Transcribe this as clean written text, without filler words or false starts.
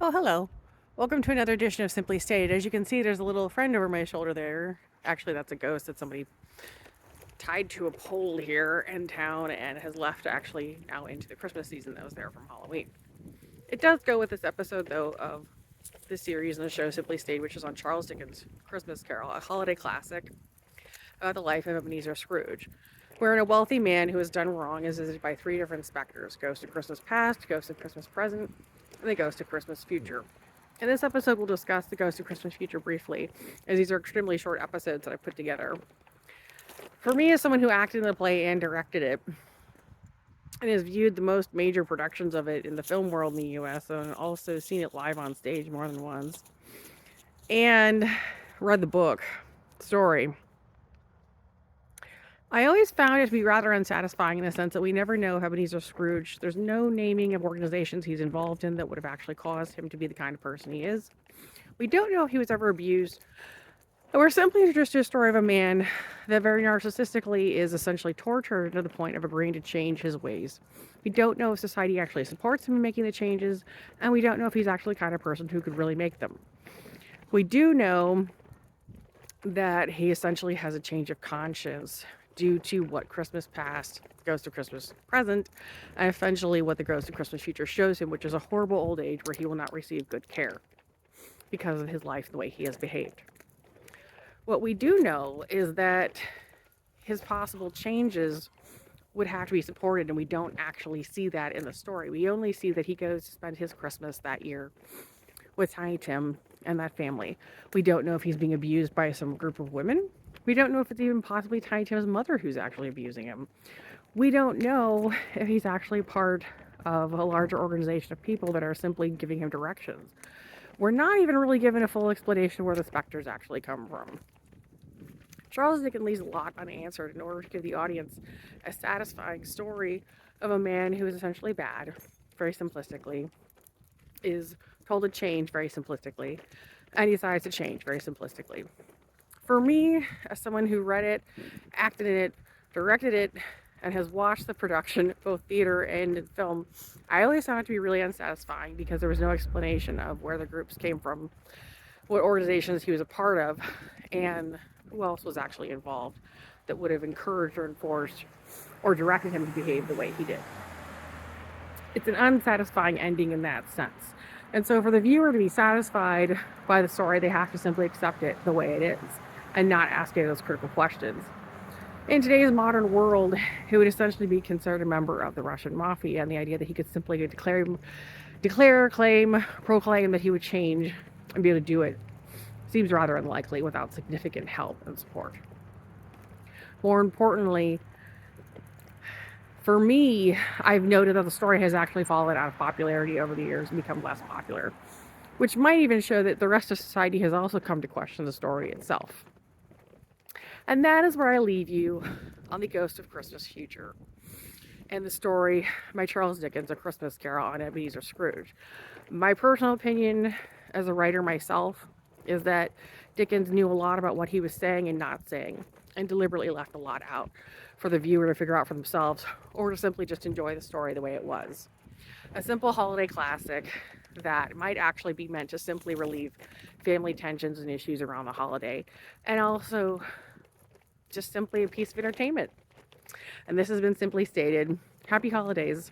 Oh, hello. Welcome to another edition of Simply Stated. As you can see, there's a little friend over my shoulder there. Actually, that's a ghost that somebody tied to a pole here in town and has left actually now into the Christmas season that was there from Halloween. It does go with this episode, though, of the series and the show Simply Stated, which is on Charles Dickens' Christmas Carol, a holiday classic about the life of Ebenezer Scrooge, wherein a wealthy man who has done wrong is visited by three different specters: Ghost of Christmas Past, Ghost of Christmas Present, and the Ghost of Christmas Future. In this episode, we'll discuss the Ghost of Christmas Future briefly, as these are extremely short episodes that I put together. For me, as someone who acted in the play and directed it, and has viewed the most major productions of it in the film world in the US, and also seen it live on stage more than once, and read the book story, I always found it to be rather unsatisfying in the sense that we never know how Ebenezer Scrooge, there's no naming of organizations he's involved in that would have actually caused him to be the kind of person he is. We don't know if he was ever abused. We're simply introduced to a story of a man that very narcissistically is essentially tortured to the point of agreeing to change his ways. We don't know if society actually supports him in making the changes, and we don't know if he's actually the kind of person who could really make them. We do know that he essentially has a change of conscience due to what Christmas past, Ghost of Christmas present, and eventually what the Ghost of Christmas future shows him, which is a horrible old age where he will not receive good care because of his life, the way he has behaved. What we do know is that his possible changes would have to be supported, and we don't actually see that in the story. We only see that he goes to spend his Christmas that year with Tiny Tim and that family. We don't know if he's being abused by some group of women. We don't know if it's even possibly Tiny Tim's mother who's actually abusing him. We don't know if he's actually part of a larger organization of people that are simply giving him directions. We're not even really given a full explanation where the specters actually come from. Charles Dickens leaves a lot unanswered in order to give the audience a satisfying story of a man who is essentially bad, very simplistically, is told to change very simplistically, and he decides to change very simplistically. For me, as someone who read it, acted in it, directed it, and has watched the production, both theater and in film, I always found it to be really unsatisfying because there was no explanation of where the groups came from, what organizations he was a part of, and who else was actually involved that would have encouraged or enforced or directed him to behave the way he did. It's an unsatisfying ending in that sense. And so for the viewer to be satisfied by the story, they have to simply accept it the way it is and not ask any of those critical questions. In today's modern world, he would essentially be considered a member of the Russian mafia, and the idea that he could simply proclaim that he would change and be able to do it seems rather unlikely without significant help and support. More importantly, for me, I've noted that the story has actually fallen out of popularity over the years and become less popular, which might even show that the rest of society has also come to question the story itself. And that is where I leave you on the Ghost of Christmas Future and the story by Charles Dickens, A Christmas Carol on Ebenezer Scrooge. My personal opinion as a writer myself is that Dickens knew a lot about what he was saying and not saying, and deliberately left a lot out for the viewer to figure out for themselves, or to simply just enjoy the story the way it was. A simple holiday classic that might actually be meant to simply relieve family tensions and issues around the holiday, and also just simply a piece of entertainment. And this has been Simply Stated. Happy holidays.